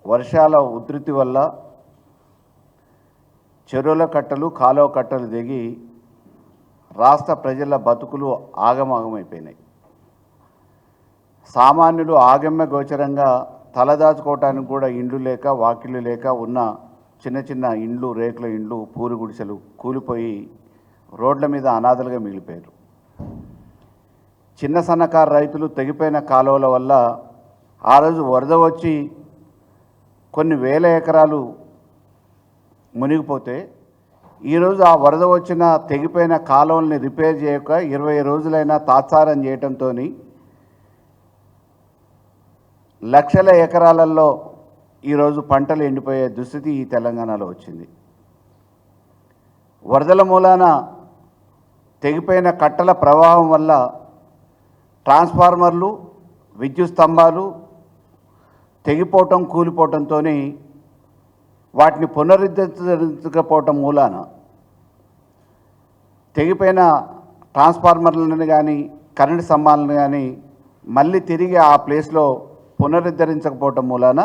వర్షాల ఉధృతి వల్ల చెరువుల కట్టలు కాలువ కట్టలు దిగి రాష్ట్ర ప్రజల బతుకులు ఆగమాగమైపోయినాయి. సామాన్యులు ఆగమ్య గోచరంగా తలదాచుకోవటానికి కూడా ఇండ్లు లేక వాకిళ్ళు లేక ఉన్న చిన్న చిన్న ఇండ్లు, రేకుల ఇండ్లు, పూరి గుడిసెలు కూలిపోయి రోడ్ల మీద అనాథలుగా మిగిలిపోయారు. చిన్న సన్నకారు రైతులు తెగిపోయిన కాలువల వల్ల ఆ రోజు వరద వచ్చి కొన్ని వేల ఎకరాలు మునిగిపోతే ఈరోజు ఆ వరద వచ్చిన తెగిపోయిన కాలువల్ని రిపేర్ చేయక 20 రోజులైనా తాత్సారం చేయడంతో లక్షల ఎకరాలలో ఈరోజు పంటలు ఎండిపోయే దుస్థితి ఈ తెలంగాణలో వచ్చింది. వరదల మూలాన తెగిపోయిన కట్టల ప్రవాహం వల్ల ట్రాన్స్ఫార్మర్లు, విద్యుత్ స్తంభాలు తెగిపోవటం, కూలిపోవటంతో వాటిని పునరుద్ధరించకపోవటం మూలాన తెగిపోయిన ట్రాన్స్ఫార్మర్లను కానీ కరెంటు స్తంభాలను కానీ మళ్ళీ తిరిగి ఆ ప్లేస్లో పునరుద్ధరించకపోవటం మూలాన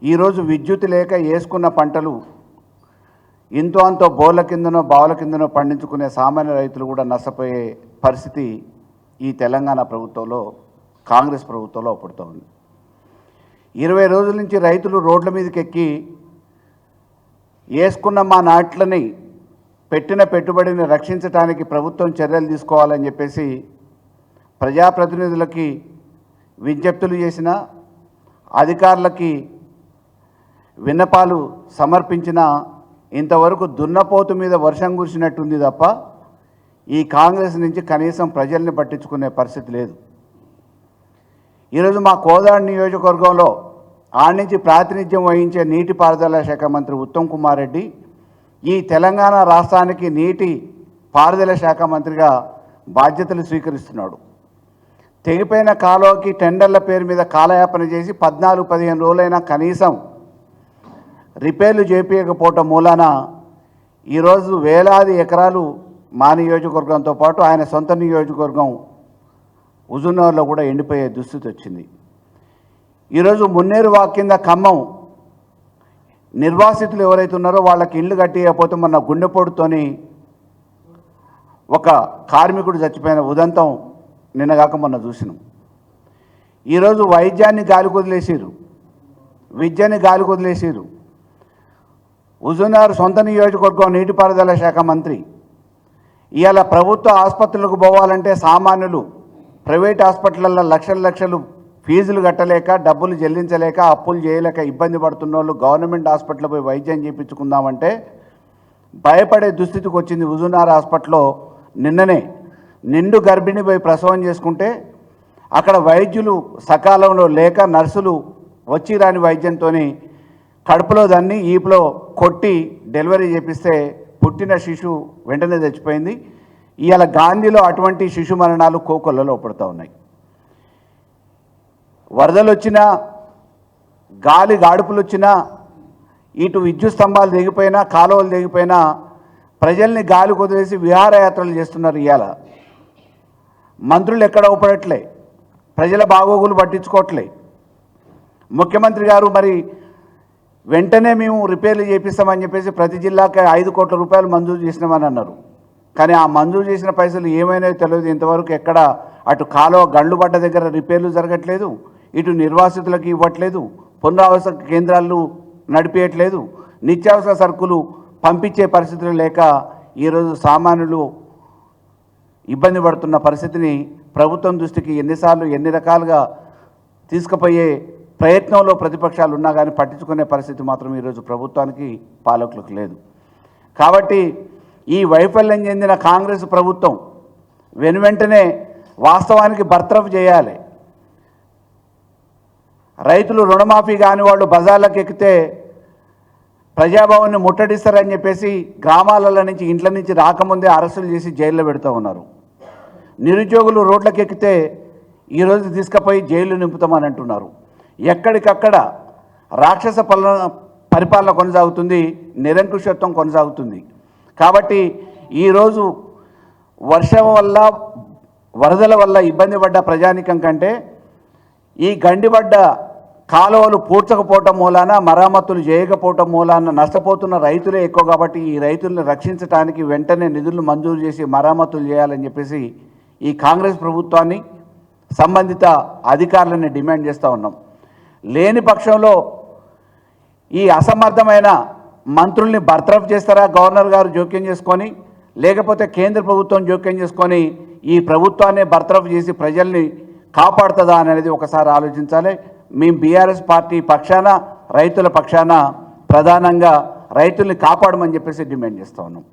ఈరోజు విద్యుత్ లేక వేసుకున్న పంటలు ఇంతో అంతో బోర్ల కిందనో బావుల కిందనో పండించుకునే సామాన్య రైతులు కూడా నష్టపోయే పరిస్థితి ఈ తెలంగాణ ప్రభుత్వంలో, కాంగ్రెస్ ప్రభుత్వంలో పడుతోంది. 20 రోజుల నుంచి రైతులు రోడ్ల మీదకి ఎక్కి వేసుకున్న మా నాట్లని పెట్టిన పెట్టుబడిని రక్షించడానికి ప్రభుత్వం చర్యలు తీసుకోవాలని చెప్పేసి ప్రజాప్రతినిధులకి విజ్ఞప్తులు చేసిన, అధికారులకి విన్నపాలు సమర్పించిన ఇంతవరకు దున్నపోతు మీద వర్షం కురిసినట్టుంది తప్ప ఈ కాంగ్రెస్ నుంచి కనీసం ప్రజల్ని పట్టించుకునే పరిస్థితి లేదు. ఈరోజు మా కోదాడ నియోజకవర్గంలో ఆడి నుంచి ప్రాతినిధ్యం వహించే నీటిపారుదల శాఖ మంత్రి ఉత్తమ్ కుమార్ రెడ్డి ఈ తెలంగాణ రాష్ట్రానికి నీటి పారుదల శాఖ మంత్రిగా బాధ్యతలు స్వీకరిస్తున్నాడు. తెగిపోయిన కాలువకి టెండర్ల పేరు మీద కాలయాపన చేసి 14-15 రోజులైనా కనీసం రిపేర్లు చేపించకపోవటం మూలాన ఈరోజు వేలాది ఎకరాలు మా నియోజకవర్గంతో పాటు ఆయన సొంత నియోజకవర్గం హుజూర్నగర్లో కూడా ఎండిపోయే దుస్థితి వచ్చింది. ఈరోజు మున్నేరు వాక్ కింద ఖమ్మం నిర్వాసితులు ఎవరైతే ఉన్నారో వాళ్ళకి ఇళ్ళు కట్టియకపోతే మొన్న గుండెపోటుతోని ఒక కార్మికుడు చచ్చిపోయిన ఉదంతం నిన్నగాక మొన్న చూసినాం. ఈరోజు వైద్యాన్ని గాలి కొదిలేసారు, విద్యని గాలి కొదిలేసారు. హుజూర్నగర్ సొంత నియోజకవర్గం నీటిపారుదల శాఖ మంత్రి ఇవాళ ప్రభుత్వ ఆసుపత్రులకు పోవాలంటే సామాన్యులు ప్రైవేట్ హాస్పిటళ్ళల్లో లక్షలు ఫీజులు కట్టలేక, డబ్బులు చెల్లించలేక, అప్పులు చేయలేక ఇబ్బంది పడుతున్న వాళ్ళు గవర్నమెంట్ హాస్పిటల్ పోయి వైద్యం చేయించుకుందామంటే భయపడే దుస్థితికి వచ్చింది. హుజూర్నగర్ హాస్పిటల్లో నిన్ననే నిండు గర్భిణి పోయి ప్రసవం చేసుకుంటే అక్కడ వైద్యులు సకాలంలో లేక నర్సులు వచ్చి రాని వైద్యంతో కడుపులో దాన్ని ఈపులో కొట్టి డెలివరీ చేపిస్తే పుట్టిన శిశువు వెంటనే చచ్చిపోయింది. ఇవాళ గాంధీలో అటువంటి శిశు మరణాలు కోకొల్లలో పడుతూ ఉన్నాయి. వరదలు వచ్చినా, గాలి గాడుపులు వచ్చినా, ఇటు విద్యుత్ స్తంభాలు దిగిపోయినా, కాలువలు దిగిపోయినా ప్రజల్ని గాలి కుదిరేసి విహారయాత్రలు చేస్తున్నారు. ఇవాళ మంత్రులు ఎక్కడ ఊపడట్లే, ప్రజల బాగోగులు పట్టించుకోవట్లే. ముఖ్యమంత్రి గారు మరి వెంటనే మేము రిపేర్లు చేపిస్తామని చెప్పేసి ప్రతి జిల్లాకి 5 కోట్ల రూపాయలు మంజూరు చేసినామని అన్నారు. కానీ ఆ మంజూరు చేసిన పైసలు ఏమైనా తెలియదు. ఇంతవరకు ఎక్కడ అటు కాలువ గండ్లు పడ్డ దగ్గర రిపేర్లు జరగట్లేదు, ఇటు నిర్వాసితులకు ఇవ్వట్లేదు, పునరావాస కేంద్రాలు నడిపేయట్లేదు, నిత్యావసర సరుకులు పంపించే పరిస్థితులు లేక ఈరోజు సామాన్యులు ఇబ్బంది పడుతున్న పరిస్థితిని ప్రభుత్వం దృష్టికి ఎన్నిసార్లు ఎన్ని రకాలుగా తీసుకుపోయే ప్రయత్నంలో ప్రతిపక్షాలు ఉన్నా కానీ పట్టించుకునే పరిస్థితి మాత్రం ఈరోజు ప్రభుత్వానికి, పాలకులకు లేదు. కాబట్టి ఈ వైఫల్యం చెందిన కాంగ్రెస్ ప్రభుత్వం వెనువెంటనే వాస్తవానికి బర్తరఫ్ చేయాలి. రైతులు రుణమాఫీ కాని వాళ్ళు బజార్లకు ఎక్కితే ప్రజాభవన్ని ముట్టడిస్తారని చెప్పేసి గ్రామాలలో నుంచి, ఇంట్ల నుంచి రాకముందే అరెస్టులు చేసి జైల్లో పెడుతూ ఉన్నారు. నిరుద్యోగులు రోడ్లకు ఎక్కితే ఈరోజు తీసుకుపోయి జైలు నింపుతామని అంటున్నారు. ఎక్కడికక్కడ రాక్షస పరిపాలన కొనసాగుతుంది, నిరంకుశత్వం కొనసాగుతుంది. కాబట్టి ఈరోజు వర్షం వల్ల, వరదల వల్ల ఇబ్బంది పడ్డ ప్రజానికం కంటే ఈ గండిపడ్డ కాలువలు పూడ్చకపోవటం మూలాన, మరమ్మతులు చేయకపోవటం మూలాన నష్టపోతున్న రైతులే ఎక్కువ. కాబట్టి ఈ రైతులను రక్షించడానికి వెంటనే నిధులు మంజూరు చేసి మరమ్మతులు చేయాలని చెప్పేసి ఈ కాంగ్రెస్ ప్రభుత్వాన్ని, సంబంధిత అధికారులని డిమాండ్ చేస్తూ ఉన్నాం. లేని పక్షంలో ఈ అసమర్థమైన మంత్రుల్ని బర్తరఫ్ చేస్తారా గవర్నర్ గారు జోక్యం చేసుకొని, లేకపోతే కేంద్ర ప్రభుత్వం జోక్యం చేసుకొని ఈ ప్రభుత్వాన్ని బర్తరఫ్ చేసి ప్రజల్ని కాపాడుతుందా అనేది ఒకసారి ఆలోచించాలి. మేము బీఆర్ఎస్ పార్టీ పక్షాన, రైతుల పక్షాన ప్రధానంగా రైతుల్ని కాపాడమని చెప్పేసి డిమాండ్ చేస్తూ ఉన్నాం.